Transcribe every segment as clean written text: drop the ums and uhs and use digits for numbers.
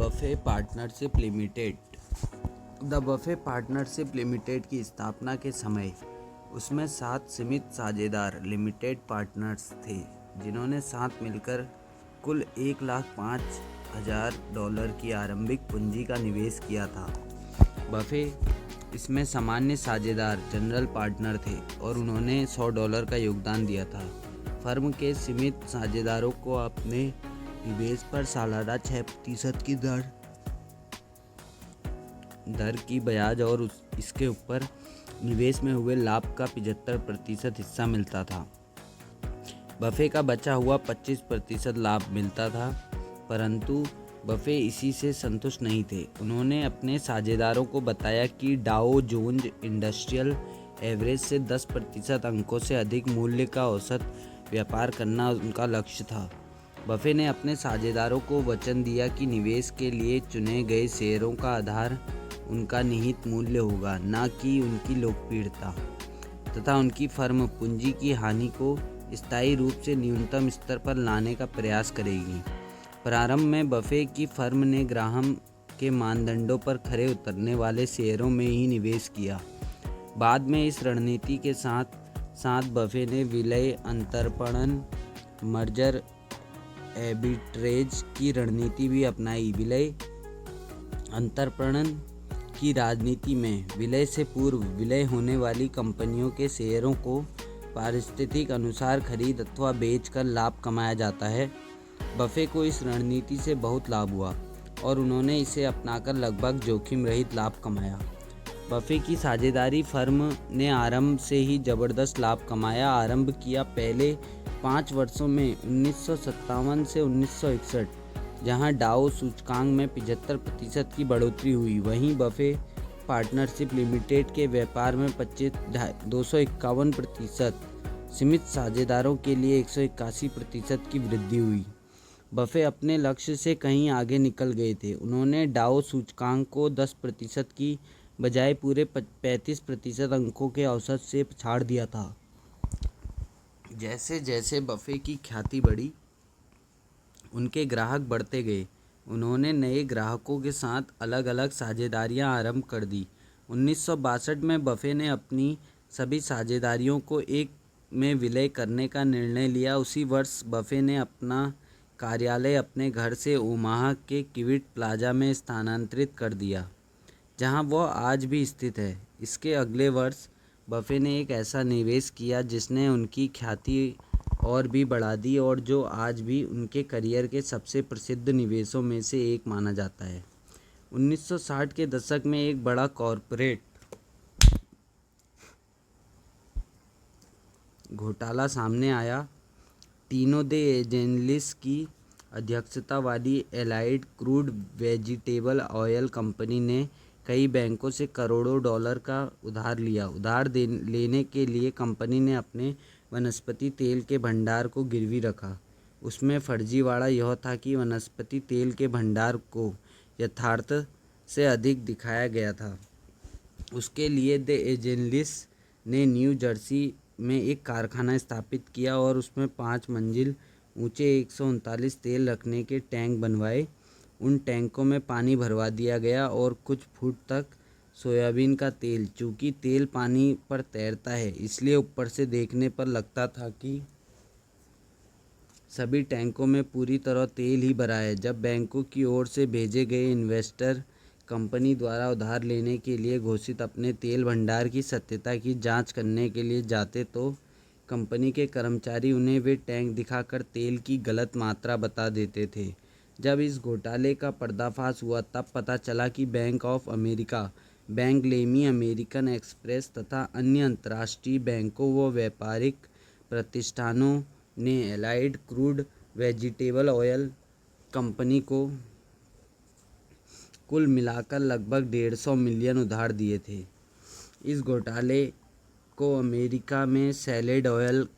Buffet partnership limited. The Buffett partnership limited की स्थापना के समय उसमें 7 सीमित साझेदार लिमिटेड पार्टनर्स थे, जिन्होंने साथ मिलकर कुल $1,05,000 की आरंभिक पूंजी का निवेश किया था। बफे इसमें सामान्य साझेदार जनरल पार्टनर थे और उन्होंने $100 का योगदान दिया था। फर्म के सीमित साझेदारों को अपने निवेश पर सालाना 6% की दर की ब्याज और इसके ऊपर निवेश में हुए लाभ का 75% हिस्सा मिलता था। बफे का बचा हुआ 25% लाभ मिलता था, परंतु बफे इसी से संतुष्ट नहीं थे। उन्होंने अपने साझेदारों को बताया कि डाउ जोन्स इंडस्ट्रियल एवरेज से 10% अंकों से अधिक मूल्य का औसत व्यापार करना उनका लक्ष्य था। बफे ने अपने साझेदारों को वचन दिया कि निवेश के लिए चुने गए शेयरों का आधार उनका निहित मूल्य होगा, न कि उनकी लोकप्रियता, तथा उनकी फर्म पूंजी की हानि को स्थायी रूप से न्यूनतम स्तर पर लाने का प्रयास करेगी। प्रारंभ में बफे की फर्म ने ग्राहम के मानदंडों पर खरे उतरने वाले शेयरों में ही निवेश किया। बाद में इस रणनीति के साथ साथ बफे ने विलय अंतर्पणन मर्जर एर्बिट्रेज की रणनीति भी अपनाई। विलय अंतर्पणन की राजनीति में विलय से पूर्व विलय होने वाली कंपनियों के शेयरों को पारिस्थितिक अनुसार खरीद अथवा बेचकर लाभ कमाया जाता है। बफे को इस रणनीति से बहुत लाभ हुआ और उन्होंने इसे अपनाकर लगभग जोखिम रहित लाभ कमाया। बफे की साझेदारी फर्म ने आरंभ से ही जबरदस्त लाभ कमाया। आरंभ किया पहले 5 वर्षों में 1957 से 1961, जहां डाउ सूचकांक में 75% की बढ़ोतरी हुई, वहीं बफे पार्टनरशिप लिमिटेड के व्यापार में 251%, सीमित साझेदारों के लिए 181% की वृद्धि हुई। बफे अपने लक्ष्य से कहीं आगे निकल गए थे। उन्होंने डाउ सूचकांक को 10% की बजाय पूरे 35% अंकों के औसत से पछाड़ दिया था। जैसे जैसे बफे की ख्याति बढ़ी, उनके ग्राहक बढ़ते गए। उन्होंने नए ग्राहकों के साथ अलग अलग साझेदारियां आरंभ कर दी। 1962 में बफे ने अपनी सभी साझेदारियों को एक में विलय करने का निर्णय लिया। उसी वर्ष बफे ने अपना कार्यालय अपने घर से ओमाहा के किविट प्लाजा में स्थानांतरित कर दिया, जहां वह आज भी स्थित है। इसके अगले वर्ष बफे ने एक ऐसा निवेश किया जिसने उनकी ख्याति और भी बढ़ा दी और जो आज भी उनके करियर के सबसे प्रसिद्ध निवेशों में से एक माना जाता है। 1960 के दशक में एक बड़ा कॉरपोरेट घोटाला सामने आया। टीनो दे एंजेलिस की अध्यक्षता वाली allied Crude Vegetable Oil company ने कई बैंकों से करोड़ों डॉलर का उधार लिया। लेने के लिए कंपनी ने अपने वनस्पति तेल के भंडार को गिरवी रखा। उसमें फर्जीवाड़ा यह था कि वनस्पति तेल के भंडार को यथार्थ से अधिक दिखाया गया था। उसके लिए द एंजेलिस ने न्यू जर्सी में एक कारखाना स्थापित किया और उसमें 5 मंजिल ऊंचे 139 तेल रखने के टैंक बनवाए। उन टैंकों में पानी भरवा दिया गया और कुछ फुट तक सोयाबीन का तेल। चूँकि तेल पानी पर तैरता है, इसलिए ऊपर से देखने पर लगता था कि सभी टैंकों में पूरी तरह तेल ही भरा है। जब बैंकों की ओर से भेजे गए इन्वेस्टर कंपनी द्वारा उधार लेने के लिए घोषित अपने तेल भंडार की सत्यता की जांच करने के लिए जाते, तो कंपनी के कर्मचारी उन्हें वे टैंक दिखाकर तेल की गलत मात्रा बता देते थे। जब इस घोटाले का पर्दाफाश हुआ, तब पता चला कि Bank of America, Bank Leumi, American Express तथा अन्य अंतर्राष्ट्रीय बैंकों व व्यापारिक प्रतिष्ठानों ने Allied Crude Vegetable Oil Company को कुल मिलाकर लगभग 150 मिलियन उधार दिए थे। इस घोटाले को अमेरिका में सैलेड ऑयल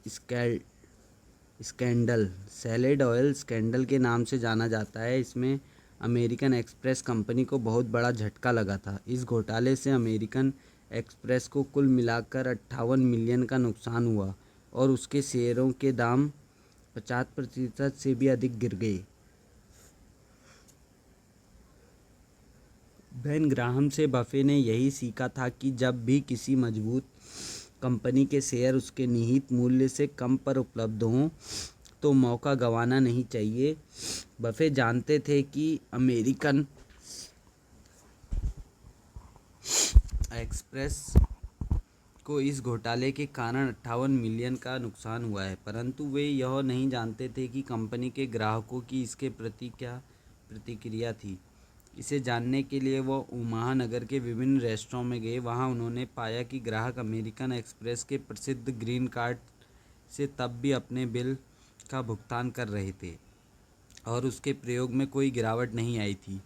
स्कैंडल के नाम से जाना जाता है। इसमें अमेरिकन एक्सप्रेस कंपनी को बहुत बड़ा झटका लगा था। इस घोटाले से अमेरिकन एक्सप्रेस को कुल मिलाकर 58 मिलियन का नुकसान हुआ और उसके शेयरों के दाम 50% से भी अधिक गिर गए। बेन ग्राहम से बफे ने यही सीखा था कि जब भी किसी मजबूत कंपनी के शेयर उसके निहित मूल्य से कम पर उपलब्ध हों तो मौका गंवाना नहीं चाहिए। बफे जानते थे कि अमेरिकन एक्सप्रेस को इस घोटाले के कारण 58 मिलियन का नुकसान हुआ है, परंतु वे यह नहीं जानते थे कि कंपनी के ग्राहकों की इसके प्रति क्या प्रतिक्रिया थी। इसे जानने के लिए वो ओमाहा नगर के विभिन्न रेस्तरां में गए। वहां उन्होंने पाया कि ग्राहक अमेरिकन एक्सप्रेस के प्रसिद्ध ग्रीन कार्ड से तब भी अपने बिल का भुगतान कर रहे थे और उसके प्रयोग में कोई गिरावट नहीं आई थी।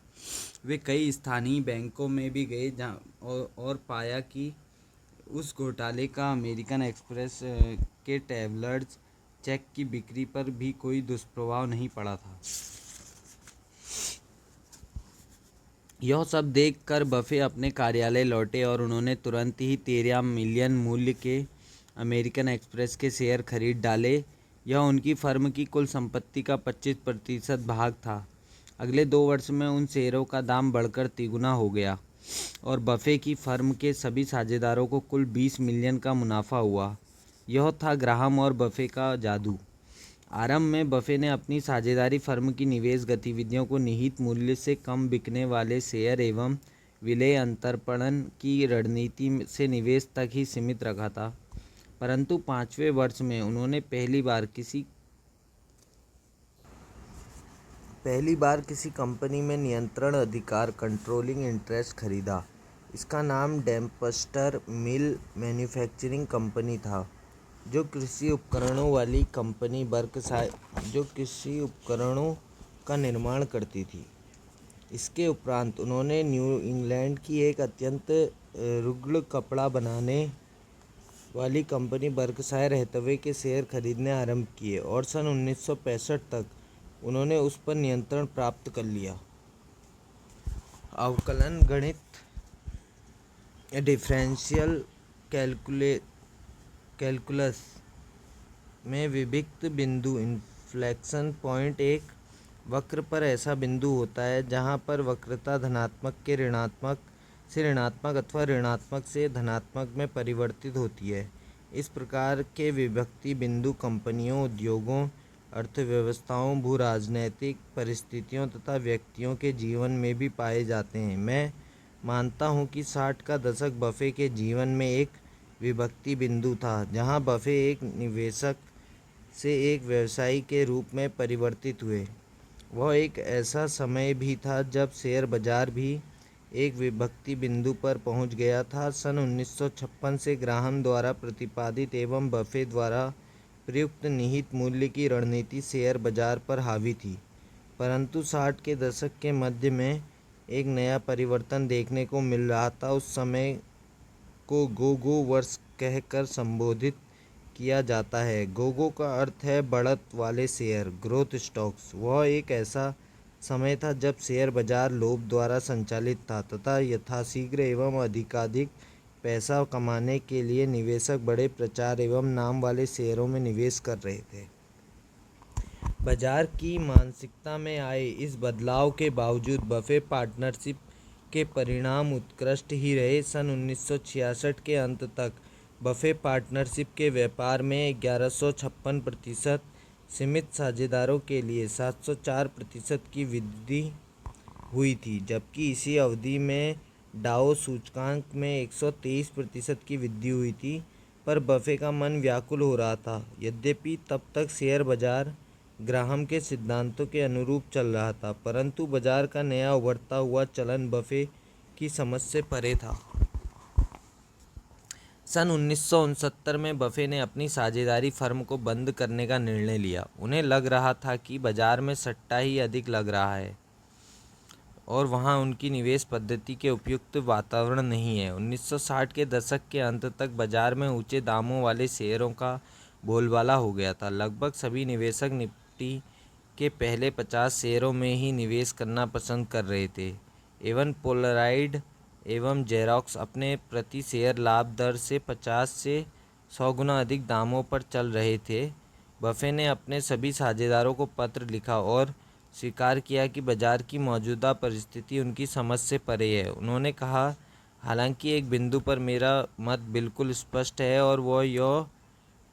वे कई स्थानीय बैंकों में भी गए और पाया कि उस घोटाले का अमेरिकन एक्सप्रेस के ट्रैवलर्स चेक की बिक्री पर भी कोई दुष्प्रभाव नहीं पड़ा था। यह सब देखकर बफे अपने कार्यालय लौटे और उन्होंने तुरंत ही 13 मिलियन मूल्य के अमेरिकन एक्सप्रेस के शेयर खरीद डाले। यह उनकी फर्म की कुल संपत्ति का 25% भाग था। अगले 2 वर्ष में उन शेयरों का दाम बढ़कर तिगुना हो गया और बफे की फर्म के सभी साझेदारों को कुल 20 मिलियन का मुनाफा हुआ। यह था ग्राहम और बफे का जादू। आरंभ में बफे ने अपनी साझेदारी फर्म की निवेश गतिविधियों को निहित मूल्य से कम बिकने वाले शेयर एवं विलय अंतर्पणन की रणनीति से निवेश तक ही सीमित रखा था, परंतु 5वें वर्ष में उन्होंने पहली बार किसी कंपनी में नियंत्रण अधिकार कंट्रोलिंग इंटरेस्ट खरीदा। इसका नाम डेम्पस्टर मिल मैन्युफैक्चरिंग कंपनी था, जो कृषि उपकरणों का निर्माण करती थी। इसके उपरांत उन्होंने न्यू इंग्लैंड की एक अत्यंत रुग्ण कपड़ा बनाने वाली कंपनी बर्कशायर हैथवे के शेयर खरीदने आरंभ किए और सन 1965 तक उन्होंने उस पर नियंत्रण प्राप्त कर लिया। अवकलन गणित डिफरेंशियल कैलकुलस में विभक्त बिंदु इन्फ्लेक्शन पॉइंट एक वक्र पर ऐसा बिंदु होता है जहां पर वक्रता धनात्मक के ऋणात्मक से ऋणात्मक अथवा ऋणात्मक से धनात्मक में परिवर्तित होती है। इस प्रकार के विभक्ति बिंदु कंपनियों, उद्योगों, अर्थव्यवस्थाओं, भू-राजनैतिक परिस्थितियों तथा व्यक्तियों के जीवन में भी पाए जाते हैं। मैं मानता हूं कि 60 का दशक बफे के जीवन में एक विभक्ति बिंदु था, जहां बफे एक निवेशक से एक व्यवसायी के रूप में परिवर्तित हुए। वह एक ऐसा समय भी था जब शेयर बाजार भी एक विभक्ति बिंदु पर पहुंच गया था। सन 1956 से ग्राहम द्वारा प्रतिपादित एवं बफे द्वारा प्रयुक्त निहित मूल्य की रणनीति शेयर बाजार पर हावी थी, परंतु 60 के दशक के मध्य में एक नया परिवर्तन देखने को मिल रहा था। उस समय को गो वर्ष कहकर संबोधित किया जाता है। गो का अर्थ है बढ़त वाले शेयर, ग्रोथ स्टॉक्स। वह एक ऐसा समय था जब शेयर बाजार लोभ द्वारा संचालित था तथा यथाशीघ्र एवं अधिकाधिक पैसा कमाने के लिए निवेशक बड़े प्रचार एवं नाम वाले शेयरों में निवेश कर रहे थे। बाजार की मानसिकता में आए इस बदलाव के बावजूद बफे पार्टनरशिप के परिणाम उत्कृष्ट ही रहे। सन 1966 के अंत तक बफे पार्टनरशिप के व्यापार में 1156% सीमित साझेदारों के लिए 704% की वृद्धि हुई थी, जबकि इसी अवधि में डाउ सूचकांक में 123% की वृद्धि हुई थी। पर बफे का मन व्याकुल हो रहा था। यद्यपि तब तक शेयर बाजार ग्राहम के सिद्धांतों के अनुरूप चल रहा था, परंतु बाजार का नया उभरता हुआ चलन बफे की समझ से परे था। सन 1969 में बफे ने अपनी साझेदारी फर्म को बंद करने का निर्णय लिया। उन्हें लग रहा था कि बाजार में सट्टा ही अधिक लग रहा है और वहां उनकी निवेश पद्धति के उपयुक्त वातावरण नहीं है। 1960 के दशक के अंत तक बाजार में ऊंचे दामों वाले शेयरों का बोलबाला हो गया था। लगभग सभी निवेशक निफ्टी के पहले 50 शेयरों में ही निवेश करना पसंद कर रहे थे। एवं पोलराइड एवं जेरॉक्स अपने प्रति शेयर लाभ दर से 50 से 100 गुना अधिक दामों पर चल रहे थे। बफे ने अपने सभी साझेदारों को पत्र लिखा और स्वीकार किया कि बाजार की मौजूदा परिस्थिति उनकी समझ से परे है। उन्होंने कहा, हालांकि एक बिंदु पर मेरा मत बिल्कुल स्पष्ट है और वह यह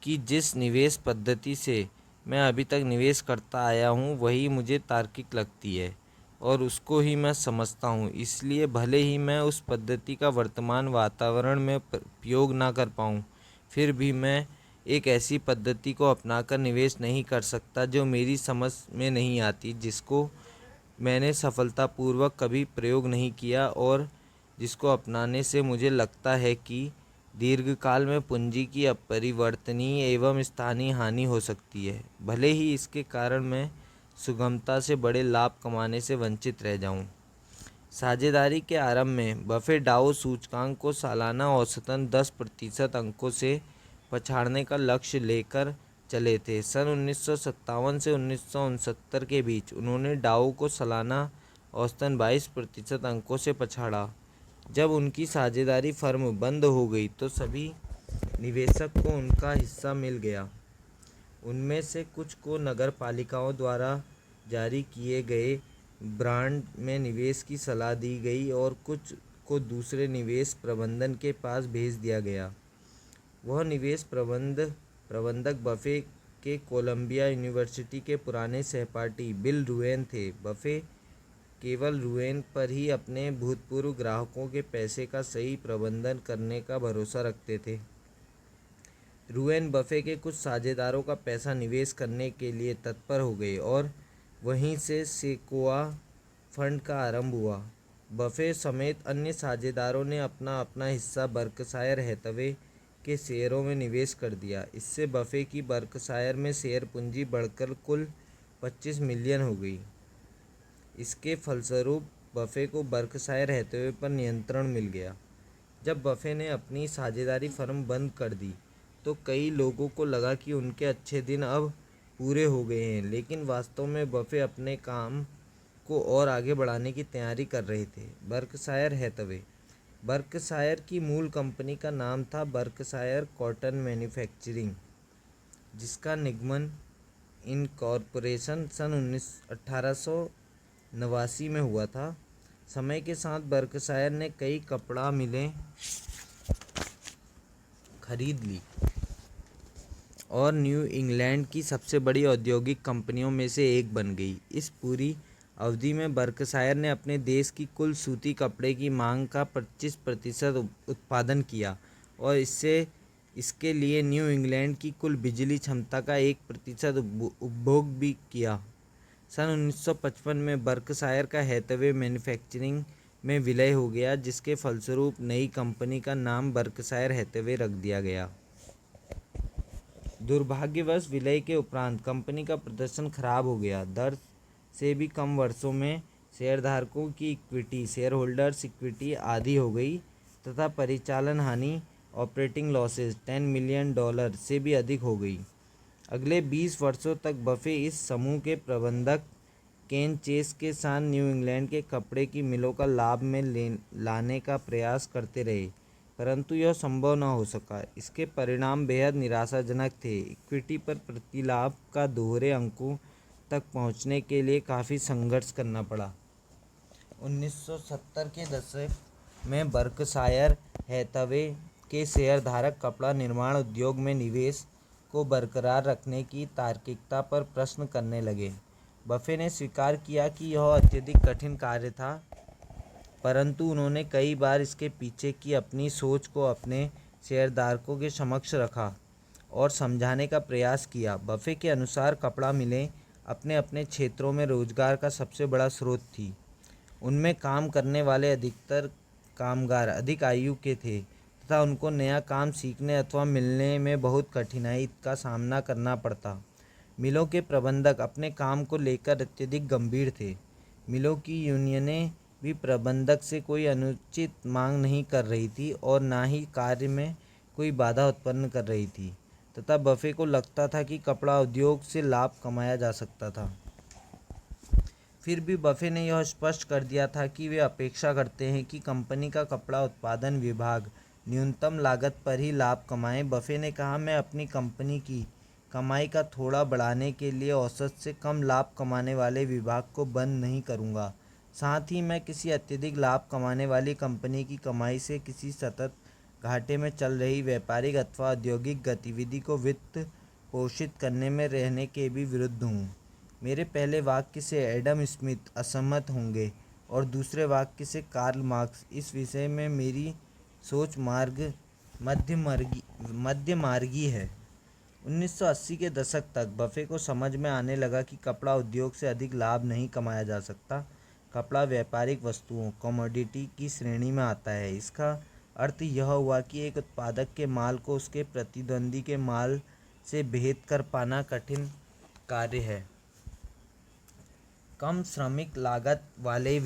कि जिस निवेश पद्धति से मैं अभी तक निवेश करता आया हूँ वही मुझे तार्किक लगती है और उसको ही मैं समझता हूँ। इसलिए भले ही मैं उस पद्धति का वर्तमान वातावरण में प्रयोग ना कर पाऊँ, फिर भी मैं एक ऐसी पद्धति को अपनाकर निवेश नहीं कर सकता जो मेरी समझ में नहीं आती, जिसको मैंने सफलतापूर्वक कभी प्रयोग नहीं किया और जिसको अपनाने से मुझे लगता है कि दीर्घकाल में पूंजी की अपरिवर्तनीय एवं स्थानीय हानि हो सकती है, भले ही इसके कारण मैं सुगमता से बड़े लाभ कमाने से वंचित रह जाऊं। साझेदारी के आरंभ में बफे डाउ सूचकांक को सालाना औसतन 10% अंकों से पछाड़ने का लक्ष्य लेकर चले थे। सन 1957 से 1969 के बीच उन्होंने डाउ को सालाना औसतन 22% अंकों से पछाड़ा। जब उनकी साझेदारी फर्म बंद हो गई तो सभी निवेशक को उनका हिस्सा मिल गया। उनमें से कुछ को नगरपालिकाओं द्वारा जारी किए गए ब्रांड में निवेश की सलाह दी गई और कुछ को दूसरे निवेश प्रबंधन के पास भेज दिया गया। वह निवेश प्रबंधक बफे के कोलंबिया यूनिवर्सिटी के पुराने सहपाठी बिल रुएन थे। बफे केवल रुएन पर ही अपने भूतपूर्व ग्राहकों के पैसे का सही प्रबंधन करने का भरोसा रखते थे। रुएन बफे के कुछ साझेदारों का पैसा निवेश करने के लिए तत्पर हो गए और वहीं से सेक्वाया फंड का आरंभ हुआ। बफे समेत अन्य साझेदारों ने अपना अपना हिस्सा बर्कशायर हैथवे के शेयरों में निवेश कर दिया। इससे बफे की बर्कशायर में शेयर पूंजी बढ़कर कुल 25 मिलियन हो गई। इसके फलस्वरूप बफे को बर्कशायर हैथवे पर नियंत्रण मिल गया। जब बफे ने अपनी साझेदारी फर्म बंद कर दी तो कई लोगों को लगा कि उनके अच्छे दिन अब पूरे हो गए हैं, लेकिन वास्तव में बफे अपने काम को और आगे बढ़ाने की तैयारी कर रहे थे। Berkshire Hathaway. बर्कशायर की मूल कंपनी का नाम था बर्कशायर कॉटन मैन्युफैक्चरिंग, जिसका निगमन इनकॉर्पोरेशन सन 1889 में हुआ था। समय के साथ बर्कशायर ने कई कपड़ा मिलें खरीद ली और न्यू इंग्लैंड की सबसे बड़ी औद्योगिक कंपनियों में से एक बन गई। इस पूरी अवधि में बर्कशायर ने अपने देश की कुल सूती कपड़े की मांग का 25% उत्पादन किया और इसके लिए न्यू इंग्लैंड की कुल बिजली क्षमता का 1% उपभोग भी किया। सन 1955 में बर्कशायर का हैथवे मैन्युफैक्चरिंग में विलय हो गया, जिसके फलस्वरूप नई कंपनी का नाम बर्कशायर हैथवे रख दिया गया। दुर्भाग्यवश विलय के उपरांत कंपनी का प्रदर्शन खराब हो गया। 10 से भी कम वर्षों में शेयरधारकों की इक्विटी, शेयर होल्डर्स इक्विटी आधी हो गई तथा परिचालन हानि, ऑपरेटिंग लॉसेज $10 मिलियन से भी अधिक हो गई। अगले 20 वर्षों तक बफे इस समूह के प्रबंधक केन चेस के साथ न्यू इंग्लैंड के कपड़े की मिलों का लाभ में लाने का प्रयास करते रहे, परंतु यह संभव न हो सका। इसके परिणाम बेहद निराशाजनक थे। इक्विटी पर प्रतिलाभ का दोहरे अंकों तक पहुंचने के लिए काफ़ी संघर्ष करना पड़ा। 1970 के दशक में बर्कशायर हैथवे के शेयरधारक कपड़ा निर्माण उद्योग में निवेश को बरकरार रखने की तार्किकता पर प्रश्न करने लगे। बफे ने स्वीकार किया कि यह अत्यधिक कठिन कार्य था, परंतु उन्होंने कई बार इसके पीछे की अपनी सोच को अपने शेयरधारकों के समक्ष रखा और समझाने का प्रयास किया। बफे के अनुसार कपड़ा मिलें अपने अपने क्षेत्रों में रोजगार का सबसे बड़ा स्रोत थी। उनमें काम करने वाले अधिकतर कामगार अधिक आयु के थे तथा उनको नया काम सीखने अथवा मिलने में बहुत कठिनाई का सामना करना पड़ता। मिलों के प्रबंधक अपने काम को लेकर अत्यधिक गंभीर थे। मिलों की यूनियनें भी प्रबंधक से कोई अनुचित मांग नहीं कर रही थी और ना ही कार्य में कोई बाधा उत्पन्न कर रही थी तथा बफे को लगता था कि कपड़ा उद्योग से लाभ कमाया जा सकता था। फिर भी बफे ने यह स्पष्ट कर दिया था कि वे अपेक्षा करते हैं कि कंपनी का कपड़ा उत्पादन विभाग न्यूनतम लागत पर ही लाभ कमाए। बफे ने कहा, मैं अपनी कंपनी की कमाई का थोड़ा बढ़ाने के लिए औसत से कम लाभ कमाने वाले विभाग को बंद नहीं करूंगा। साथ ही मैं किसी अत्यधिक लाभ कमाने वाली कंपनी की कमाई से किसी सतत घाटे में चल रही व्यापारिक अथवा औद्योगिक गतिविधि को वित्त पोषित करने में रहने के भी विरुद्ध हूँ। मेरे पहले वाक्य से एडम स्मिथ असहमत होंगे और दूसरे वाक्य से कार्ल मार्क्स। इस विषय में मेरी सोच मध्य मार्गी है। 1980 के दशक तक बफे को समझ में आने लगा कि कपड़ा उद्योग से अधिक लाभ नहीं कमाया जा सकता। कपड़ा व्यापारिक वस्तुओं कमोडिटी की श्रेणी में आता है। इसका अर्थ यह हुआ कि एक उत्पादक के माल को उसके प्रतिद्वंदी के माल से भेद कर पाना कठिन कार्य है। कम श्रमिक लागत वाले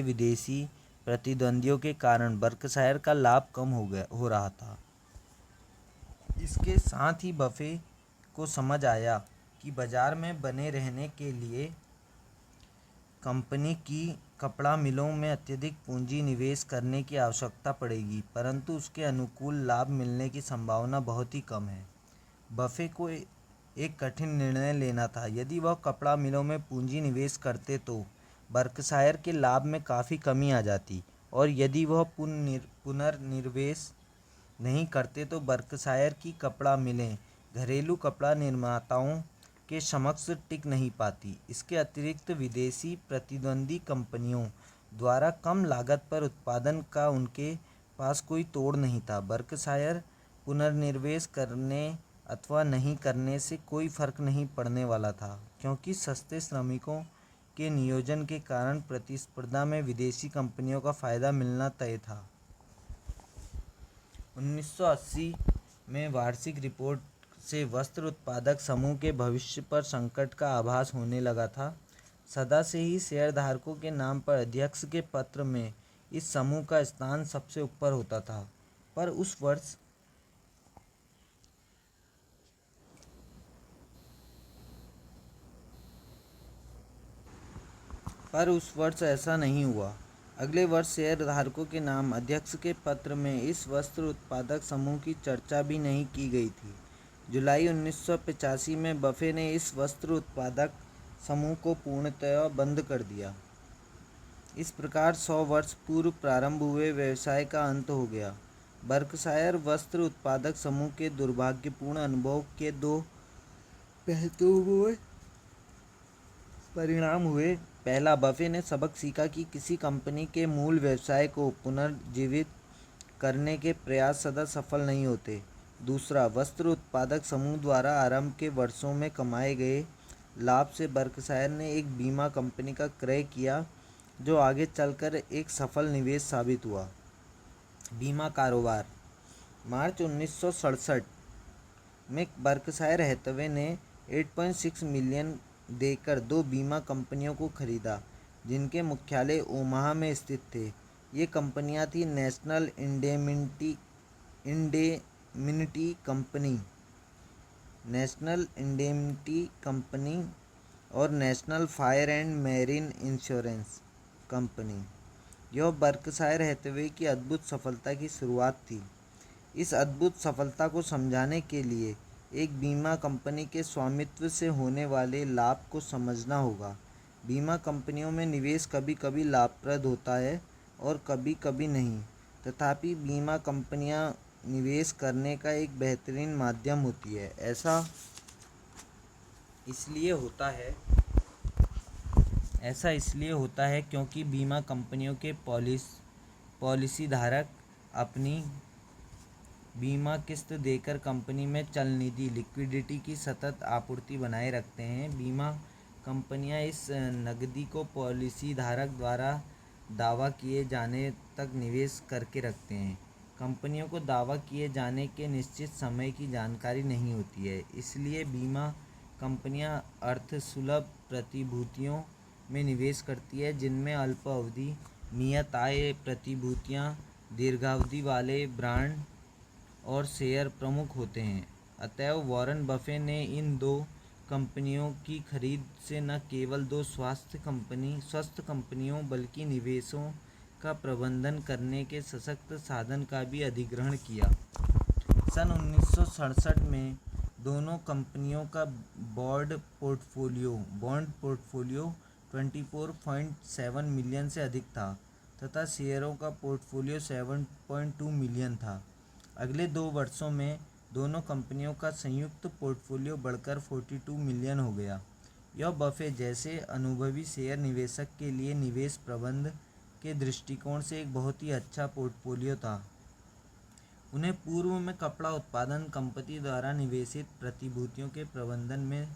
विदेशी प्रतिद्वंदियों के कारण बर्कशायर का लाभ कम हो रहा था। इसके साथ ही बफे को समझ आया कि बाजार में बने रहने के लिए कंपनी की कपड़ा मिलों में अत्यधिक पूंजी निवेश करने की आवश्यकता पड़ेगी, परंतु उसके अनुकूल लाभ मिलने की संभावना बहुत ही कम है। बफे को एक कठिन निर्णय लेना था। यदि वह कपड़ा मिलों में पूंजी निवेश करते तो बर्कशायर के लाभ में काफ़ी कमी आ जाती, और यदि वह पुनर्निवेश नहीं करते तो बर्कशायर की कपड़ा मिलें घरेलू कपड़ा निर्माताओं के समक्ष टिक नहीं पाती। इसके अतिरिक्त विदेशी प्रतिद्वंदी कंपनियों द्वारा कम लागत पर उत्पादन का उनके पास कोई तोड़ नहीं था। बर्कशायर पुनर्निवेश करने अथवा नहीं करने से कोई फर्क नहीं पड़ने वाला था, क्योंकि सस्ते श्रमिकों के नियोजन के कारण प्रतिस्पर्धा में विदेशी कंपनियों का फ़ायदा मिलना तय था। 1980 में वार्षिक रिपोर्ट से वस्त्र उत्पादक समूह के भविष्य पर संकट का आभास होने लगा था। सदा से ही शेयरधारकों के नाम पर अध्यक्ष के पत्र में इस समूह का स्थान सबसे ऊपर होता था, पर उस वर्ष ऐसा नहीं हुआ। अगले वर्ष शेयरधारकों के नाम अध्यक्ष के पत्र में इस वस्त्र उत्पादक समूह की चर्चा भी नहीं की गई थी। जुलाई 1985 में बफे ने इस वस्त्र उत्पादक समूह को पूर्णतया बंद कर दिया। इस प्रकार 100 वर्ष पूर्व प्रारंभ हुए व्यवसाय का अंत हो गया। बर्कशायर वस्त्र उत्पादक समूह के दुर्भाग्यपूर्ण अनुभव के दो परिणाम हुए। पहला, बफे ने सबक सीखा कि किसी कंपनी के मूल व्यवसाय को पुनर्जीवित करने के प्रयास सदा सफल नहीं होते। दूसरा, वस्त्र उत्पादक समूह द्वारा आरंभ के वर्षों में कमाए गए लाभ से बर्कशायर ने एक बीमा कंपनी का क्रय किया, जो आगे चलकर एक सफल निवेश साबित हुआ। बीमा कारोबार। मार्च 1967 में बर्कशायर हैथवे ने 8.6 मिलियन देकर दो बीमा कंपनियों को खरीदा, जिनके मुख्यालय ओमाहा में स्थित थे। ये कंपनियां थीं नेशनल इंडेमनिटी कंपनी और national fire and marine insurance company. यह बर्कशायर हैथवे की अद्भुत सफलता की शुरुआत थी। इस अद्भुत सफलता को समझाने के लिए एक बीमा कंपनी के स्वामित्व से होने वाले लाभ को समझना होगा। बीमा कंपनियों में निवेश कभी कभी लाभप्रद होता है और कभी कभी नहीं, तथापि बीमा कंपनियां निवेश करने का एक बेहतरीन माध्यम होती है। ऐसा इसलिए होता है क्योंकि बीमा कंपनियों के पॉलिसी धारक अपनी बीमा किस्त देकर कंपनी में चल निधि लिक्विडिटी की सतत आपूर्ति बनाए रखते हैं। बीमा कंपनियां इस नकदी को पॉलिसी धारक द्वारा दावा किए जाने तक निवेश करके रखते हैं। कंपनियों को दावा किए जाने के निश्चित समय की जानकारी नहीं होती है, इसलिए बीमा कंपनियां अर्थसुलभ प्रतिभूतियों में निवेश करती है, जिनमें अल्पावधि नियत आय प्रतिभूतियां, दीर्घावधि वाले बॉन्ड और शेयर प्रमुख होते हैं। अतएव वॉरेन बफे ने इन दो कंपनियों की खरीद से न केवल दो स्वस्थ कंपनियों बल्कि निवेशों का प्रबंधन करने के सशक्त साधन का भी अधिग्रहण किया। सन 1967 में दोनों कंपनियों का बॉन्ड पोर्टफोलियो 24.7 मिलियन से अधिक था तथा शेयरों का पोर्टफोलियो 7.2 मिलियन था। अगले 2 वर्षों में दोनों कंपनियों का संयुक्त पोर्टफोलियो बढ़कर 42 मिलियन हो गया। यह बफे जैसे अनुभवी शेयर निवेशक के लिए निवेश प्रबंध के दृष्टिकोण से एक बहुत ही अच्छा पोर्टफोलियो था। उन्हें पूर्व में कपड़ा उत्पादन कंपनी द्वारा निवेशित प्रतिभूतियों के प्रबंधन में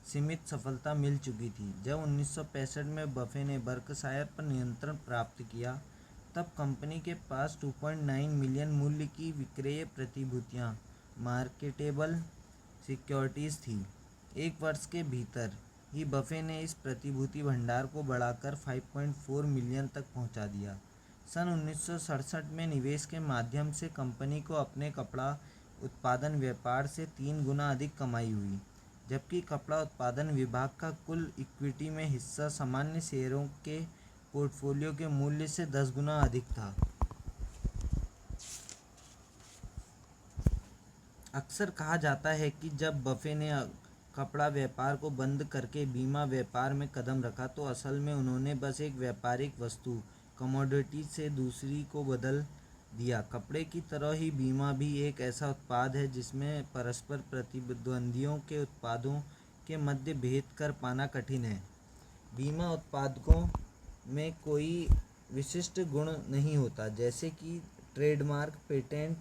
सीमित सफलता मिल चुकी थी। जब 1965 में बफे ने बर्कशायर पर नियंत्रण प्राप्त किया तब कंपनी के पास 2.9 मिलियन मूल्य की विक्रय प्रतिभूतियां मार्केटेबल सिक्योरिटीज़ थी। एक वर्ष के भीतर ही बफे ने इस प्रतिभूति भंडार को बढ़ाकर 5.4 मिलियन तक पहुंचा दिया। सन 1967 में निवेश के माध्यम से कंपनी को अपने कपड़ा उत्पादन व्यापार से 3 गुना अधिक कमाई हुई, जबकि कपड़ा उत्पादन विभाग का कुल इक्विटी में हिस्सा सामान्य शेयरों के पोर्टफोलियो के मूल्य से 10 गुना अधिक था। अक्सर कहा जाता है कि जब बफे ने कपड़ा व्यापार को बंद करके बीमा व्यापार में कदम रखा तो असल में उन्होंने बस एक व्यापारिक वस्तु कमोडिटी से दूसरी को बदल दिया। कपड़े की तरह ही बीमा भी एक ऐसा उत्पाद है जिसमें परस्पर प्रतिद्वंदियों के उत्पादों के मध्य भेद कर पाना कठिन है। बीमा उत्पादकों में कोई विशिष्ट गुण नहीं होता, जैसे कि ट्रेडमार्क, पेटेंट,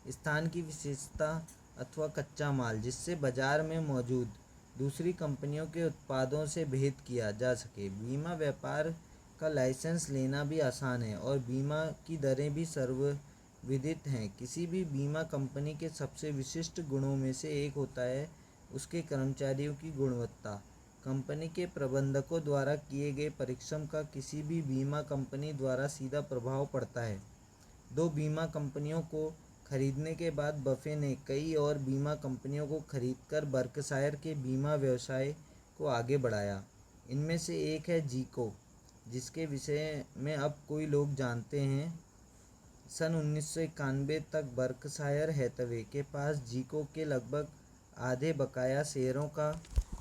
स्थान की विशेषता अथवा कच्चा माल, जिससे बाजार में मौजूद दूसरी कंपनियों के उत्पादों से भेद किया जा सके। बीमा व्यापार का लाइसेंस लेना भी आसान है और बीमा की दरें भी सर्वविदित हैं। किसी भी बीमा कंपनी के सबसे विशिष्ट गुणों में से एक होता है उसके कर्मचारियों की गुणवत्ता। कंपनी के प्रबंधकों द्वारा किए गए परिश्रम का किसी भी बीमा कंपनी द्वारा सीधा प्रभाव पड़ता है। 2 बीमा कंपनियों को खरीदने के बाद बफे ने कई और बीमा कंपनियों को खरीदकर बर्कशायर के बीमा व्यवसाय को आगे बढ़ाया। इनमें से एक है जीको, जिसके विषय में अब कोई लोग जानते हैं। सन 1991 तक बर्कशायर हैथवे के पास जीको के लगभग आधे बकाया शेयरों का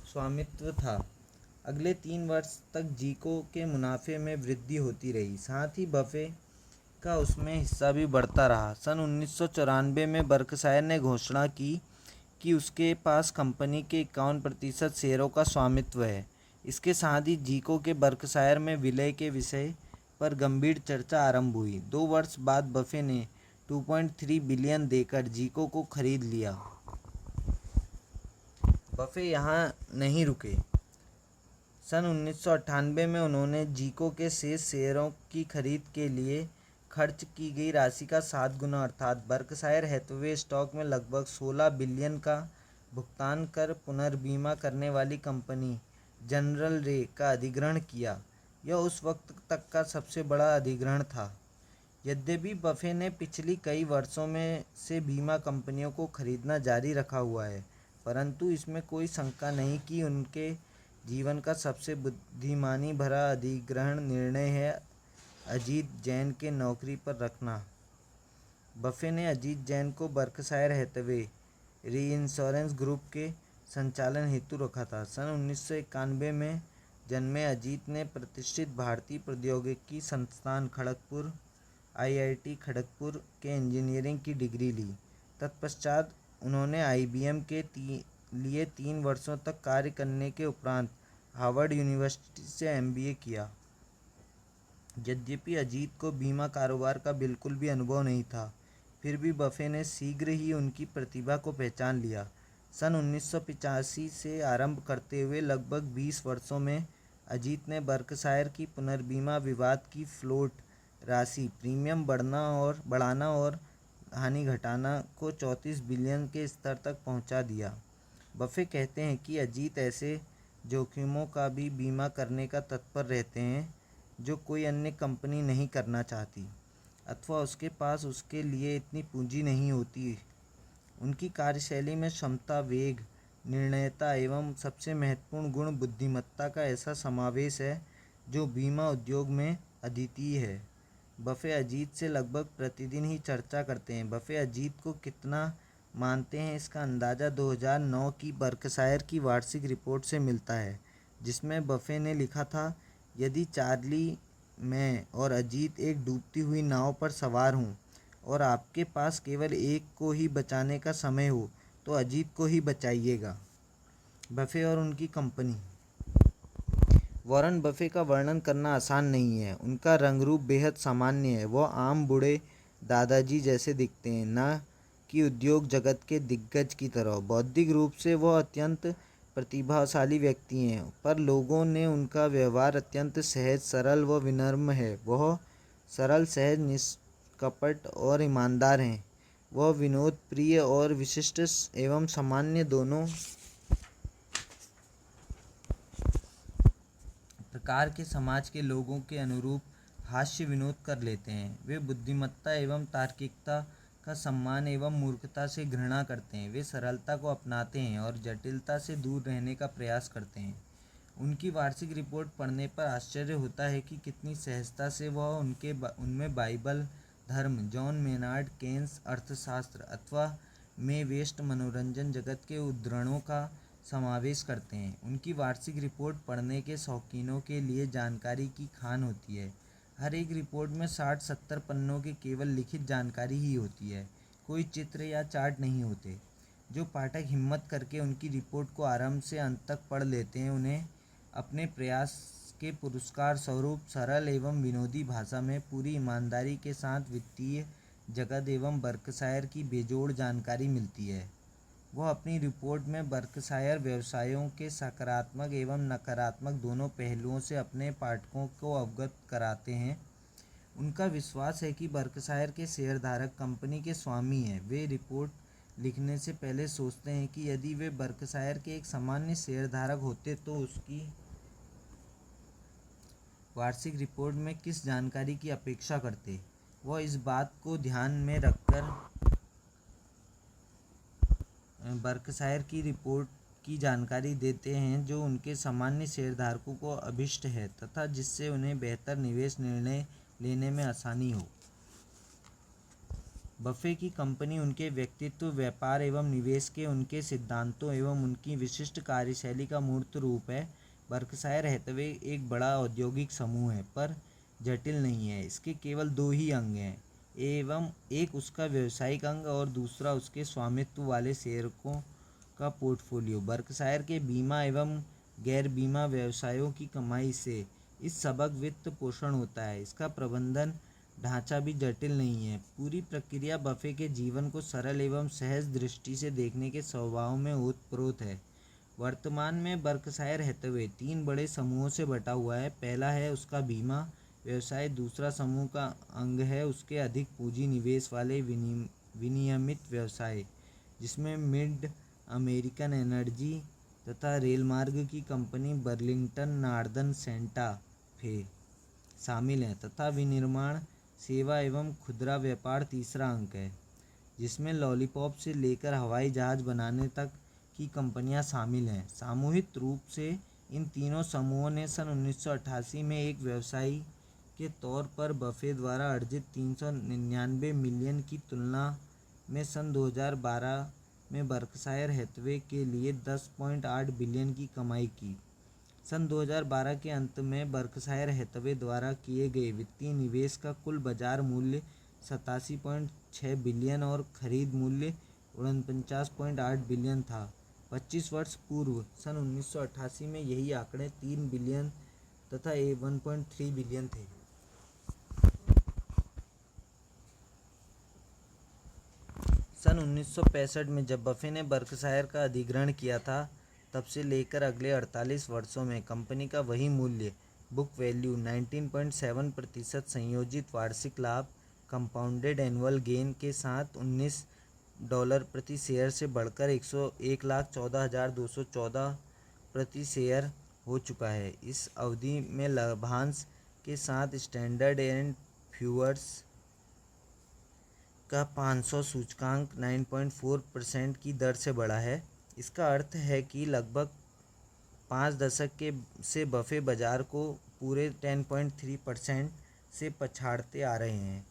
स्वामित्व था। अगले 3 वर्ष तक जीको के मुनाफे में वृद्धि होती रही, साथ ही बफे का उसमें हिस्सा भी बढ़ता रहा। सन 1994 में बर्कशायर ने घोषणा की कि उसके पास कंपनी के 51% शेयरों का स्वामित्व है। इसके साथ ही जीको के बर्कशायर में विलय के विषय पर गंभीर चर्चा आरंभ हुई। 2 वर्ष बाद बफे ने 2.3 बिलियन देकर जीको को खरीद लिया। बफे यहाँ नहीं रुके। सन 1998 में उन्होंने जीको के शेष शेयरों की खरीद के लिए खर्च की गई राशि का 7 गुना अर्थात बर्कशायर हैथवे स्टॉक में लगभग 16 बिलियन का भुगतान कर पुनर्बीमा करने वाली कंपनी जनरल रे का अधिग्रहण किया। यह उस वक्त तक का सबसे बड़ा अधिग्रहण था। यद्यपि बफे ने पिछली कई वर्षों में से बीमा कंपनियों को खरीदना जारी रखा हुआ है, परंतु इसमें कोई शंका नहीं कि उनके जीवन का सबसे बुद्धिमानी भरा अधिग्रहण निर्णय है अजीत जैन के नौकरी पर रखना। बफे ने अजीत जैन को बर्कशायर हैथवे रीइंश्योरेंस ग्रुप के संचालन हेतु रखा था। सन 1991 में जन्मे अजीत ने प्रतिष्ठित भारतीय प्रौद्योगिकी संस्थान खड़गपुर IIT खड़गपुर के इंजीनियरिंग की डिग्री ली। तत्पश्चात उन्होंने IBM के लिए 3 वर्षों तक कार्य करने के उपरांत हार्वर्ड यूनिवर्सिटी से MBA किया। यद्यपि अजीत को बीमा कारोबार का बिल्कुल भी अनुभव नहीं था, फिर भी बफे ने शीघ्र ही उनकी प्रतिभा को पहचान लिया। सन 1985 से आरंभ करते हुए लगभग 20 वर्षों में अजीत ने बर्कशायर की पुनर्बीमा विवाद की फ्लोट राशि, प्रीमियम बढ़ाना और हानि घटाना को 34 बिलियन के स्तर तक पहुंचा दिया। बफे कहते हैं कि अजीत ऐसे जोखिमों का भी बीमा करने का तत्पर रहते हैं जो कोई अन्य कंपनी नहीं करना चाहती अथवा उसके पास उसके लिए इतनी पूंजी नहीं होती। उनकी कार्यशैली में क्षमता, वेग, निर्णयता एवं सबसे महत्वपूर्ण गुण बुद्धिमत्ता का ऐसा समावेश है जो बीमा उद्योग में अद्वितीय है। बफे अजीत से लगभग प्रतिदिन ही चर्चा करते हैं। बफे अजीत को कितना मानते हैं, इसका अंदाज़ा 2009 की बर्कशायर की वार्षिक रिपोर्ट से मिलता है, जिसमें बफे ने लिखा था, यदि चार्ली, मैं और अजीत एक डूबती हुई नाव पर सवार हों और आपके पास केवल एक को ही बचाने का समय हो तो अजीत को ही बचाइएगा। बफे और उनकी कंपनी। वॉरेन बफे का वर्णन करना आसान नहीं है। उनका रंग रूप बेहद सामान्य है। वह आम बूढ़े दादाजी जैसे दिखते हैं, न कि उद्योग जगत के दिग्गज की तरह। बौद्धिक रूप से वह अत्यंत प्रतिभाशाली व्यक्ति हैं, पर लोगों ने उनका व्यवहार अत्यंत सहज, सरल व विनम्र है। वह सरल, सहज, निष्कपट और ईमानदार हैं। वह विनोद प्रिय और विशिष्ट एवं सामान्य दोनों प्रकार के समाज के लोगों के अनुरूप हास्य विनोद कर लेते हैं। वे बुद्धिमत्ता एवं तार्किकता का सम्मान एवं मूर्खता से घृणा करते हैं। वे सरलता को अपनाते हैं और जटिलता से दूर रहने का प्रयास करते हैं। उनकी वार्षिक रिपोर्ट पढ़ने पर आश्चर्य होता है कि कितनी सहजता से वह उनमें बाइबल, धर्म, जॉन मेनार्ड केन्स अर्थशास्त्र अथवा में वेस्ट मनोरंजन जगत के उद्धरणों का समावेश करते हैं। उनकी वार्षिक रिपोर्ट पढ़ने के शौकीनों के लिए जानकारी की खान होती है। हर एक रिपोर्ट में 60-70 पन्नों की केवल लिखित जानकारी ही होती है, कोई चित्र या चार्ट नहीं होते। जो पाठक हिम्मत करके उनकी रिपोर्ट को आरंभ से अंत तक पढ़ लेते हैं, उन्हें अपने प्रयास के पुरस्कार स्वरूप सरल एवं विनोदी भाषा में पूरी ईमानदारी के साथ वित्तीय जगत एवं बर्कशायर की बेजोड़ जानकारी मिलती है। वह अपनी रिपोर्ट में बर्कशायर व्यवसायों के सकारात्मक एवं नकारात्मक दोनों पहलुओं से अपने पाठकों को अवगत कराते हैं। उनका विश्वास है कि बर्कशायर के शेयरधारक कंपनी के स्वामी हैं। वे रिपोर्ट लिखने से पहले सोचते हैं कि यदि वे बर्कशायर के एक सामान्य शेयरधारक होते तो उसकी वार्षिक रिपोर्ट में किस जानकारी की अपेक्षा करते। वह इस बात को ध्यान में रखकर बर्कशायर की रिपोर्ट की जानकारी देते हैं जो उनके सामान्य शेयरधारकों को अभिष्ट है तथा जिससे उन्हें बेहतर निवेश निर्णय लेने में आसानी हो। बफे की कंपनी उनके व्यक्तित्व, व्यापार एवं निवेश के उनके सिद्धांतों एवं उनकी विशिष्ट कार्यशैली का मूर्त रूप है। बर्कशायर हैथवे एक बड़ा औद्योगिक समूह है, पर जटिल नहीं है। इसके केवल 2 ही अंग हैं, एवं एक उसका व्यावसायिक अंग और दूसरा उसके स्वामित्व वाले शेयरों का पोर्टफोलियो। बर्कशायर के बीमा एवं गैर बीमा व्यवसायों की कमाई से इस सबक वित्त पोषण होता है। इसका प्रबंधन ढांचा भी जटिल नहीं है। पूरी प्रक्रिया बफे के जीवन को सरल एवं सहज दृष्टि से देखने के स्वभाव में ओतप्रोत है। वर्तमान में बर्कशायर हैथवे 3 बड़े समूहों से बटा हुआ है। पहला है उसका बीमा व्यवसाय, दूसरा समूह का अंग है उसके अधिक पूंजी निवेश वाले विनियमित व्यवसाय, जिसमें मिड अमेरिकन एनर्जी तथा रेलमार्ग की कंपनी बर्लिंगटन नॉर्दर्न सेंटा फे शामिल हैं, तथा विनिर्माण, सेवा एवं खुदरा व्यापार तीसरा अंक है, जिसमें लॉलीपॉप से लेकर हवाई जहाज़ बनाने तक की कंपनियां शामिल हैं। सामूहिक रूप से इन तीनों समूहों ने सन 1988 में एक व्यवसायी के तौर पर बफे द्वारा अर्जित 399 मिलियन की तुलना में सन 2012 में बर्कशायर हैथवे के लिए 10.8 बिलियन की कमाई की। सन 2012 के अंत में बर्कशायर हैथवे द्वारा किए गए वित्तीय निवेश का कुल बाजार मूल्य 87.6 बिलियन और खरीद मूल्य 49.8 बिलियन था। 25 वर्ष पूर्व सन 1988 में यही आंकड़े 3 बिलियन तथा 1.3 बिलियन थे। सन 1965 में जब बफे ने बर्कशायर का अधिग्रहण किया था, तब से लेकर अगले 48 वर्षों में कंपनी का वही मूल्य, बुक वैल्यू 19.7% संयोजित वार्षिक लाभ, कंपाउंडेड एनुअल गेन के साथ $19 प्रति शेयर से बढ़कर 1,14,214 प्रति शेयर हो चुका है। इस अवधि में लाभांश के साथ स्टैंडर्ड एंड प्यूअर्स का 500 सूचकांक 9.4% की दर से बढ़ा है। इसका अर्थ है कि लगभग 5 दशक से बफे बाजार को पूरे 10.3% से पछाड़ते आ रहे हैं।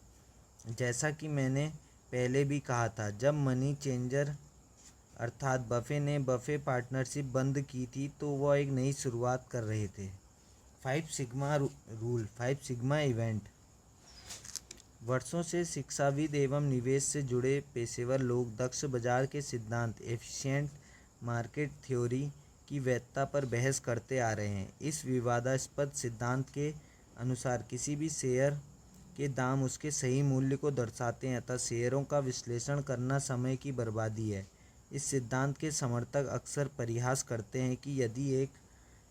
जैसा कि मैंने पहले भी कहा था, जब मनी चेंजर अर्थात बफे ने बफे पार्टनरशिप बंद की थी तो वह एक नई शुरुआत कर रहे थे। 5 सिग्मा रूल, 5 सिग्मा इवेंट। वर्षों से शिक्षाविद एवं निवेश से जुड़े पेशेवर लोग दक्ष बाजार के सिद्धांत एफिशिएंट मार्केट थ्योरी की वैधता पर बहस करते आ रहे हैं। इस विवादास्पद सिद्धांत के अनुसार किसी भी शेयर के दाम उसके सही मूल्य को दर्शाते हैं, अतः शेयरों का विश्लेषण करना समय की बर्बादी है। इस सिद्धांत के समर्थक अक्सर परिहास करते हैं कि यदि एक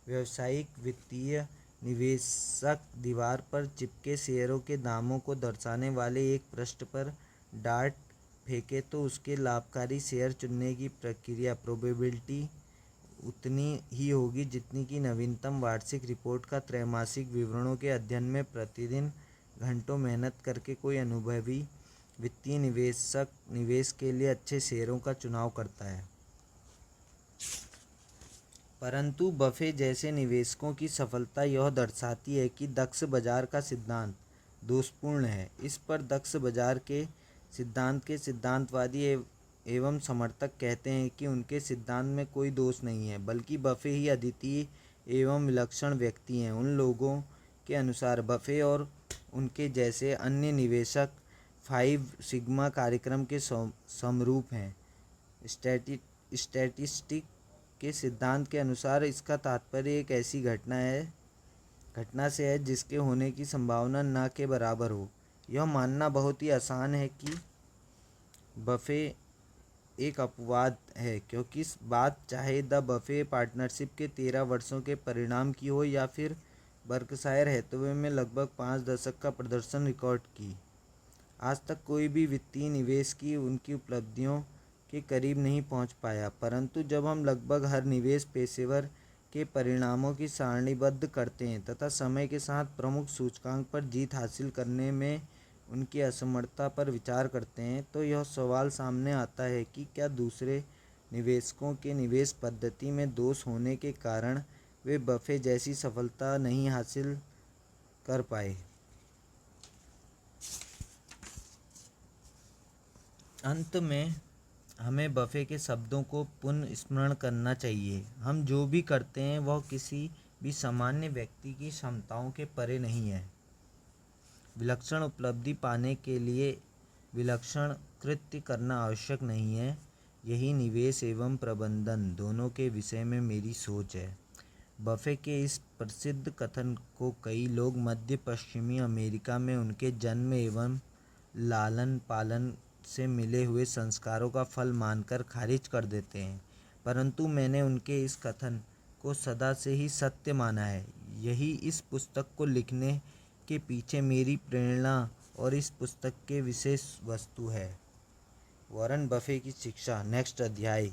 व्यावसायिक वित्तीय निवेशक दीवार पर चिपके शेयरों के दामों को दर्शाने वाले एक पृष्ठ पर डार्ट फेंके तो उसके लाभकारी शेयर चुनने की प्रक्रिया प्रोबेबिलिटी उतनी ही होगी जितनी कि नवीनतम वार्षिक रिपोर्ट का त्रैमासिक विवरणों के अध्ययन में प्रतिदिन घंटों मेहनत करके कोई अनुभवी वित्तीय निवेशक निवेश के लिए अच्छे शेयरों का चुनाव करता है। परंतु बफे जैसे निवेशकों की सफलता यह दर्शाती है कि दक्ष बाजार का सिद्धांत दोषपूर्ण है। इस पर दक्ष बाजार के सिद्धांत के सिद्धांतवादी एवं समर्थक कहते हैं कि उनके सिद्धांत में कोई दोष नहीं है, बल्कि बफे ही अद्वितीय एवं विलक्षण व्यक्ति हैं। उन लोगों के अनुसार बफे और उनके जैसे अन्य निवेशक 5 सिग्मा कार्यक्रम के समरूप हैं। स्टैटिस्टिक के सिद्धांत के अनुसार इसका तात्पर्य एक ऐसी घटना से है जिसके होने की संभावना न के बराबर हो। यह मानना बहुत ही आसान है कि बफे एक अपवाद है, क्योंकि बात चाहे द बफे पार्टनरशिप के 13 वर्षों के परिणाम की हो या फिर बर्कशायर हैथवे में लगभग 5 दशक का प्रदर्शन रिकॉर्ड की। आज तक कोई भी वित्तीय निवेश की उनकी उपलब्धियों के करीब नहीं पहुंच पाया, परंतु जब हम लगभग हर निवेश पेशेवर के परिणामों की सारणीबद्ध करते हैं तथा समय के साथ प्रमुख सूचकांक पर जीत हासिल करने में उनकी असमर्थता पर विचार करते हैं, तो यह सवाल सामने आता है कि क्या दूसरे निवेशकों के निवेश पद्धति में दोष होने के कारण वे बफे जैसी सफलता नहीं हासिल कर पाए। अंत में हमें बफे के शब्दों को पुनः स्मरण करना चाहिए। हम जो भी करते हैं वह किसी भी सामान्य व्यक्ति की क्षमताओं के परे नहीं है। विलक्षण उपलब्धि पाने के लिए विलक्षण कृत्य करना आवश्यक नहीं है। यही निवेश एवं प्रबंधन दोनों के विषय में मेरी सोच है। बफे के इस प्रसिद्ध कथन को कई लोग मध्य पश्चिमी अमेरिका में उनके जन्म एवं लालन पालन से मिले हुए संस्कारों का फल मानकर खारिज कर देते हैं, परंतु मैंने उनके इस कथन को सदा से ही सत्य माना है। यही इस पुस्तक को लिखने के पीछे मेरी प्रेरणा और इस पुस्तक के विशेष वस्तु है। वॉरेन बफे की शिक्षा, नेक्स्ट अध्याय।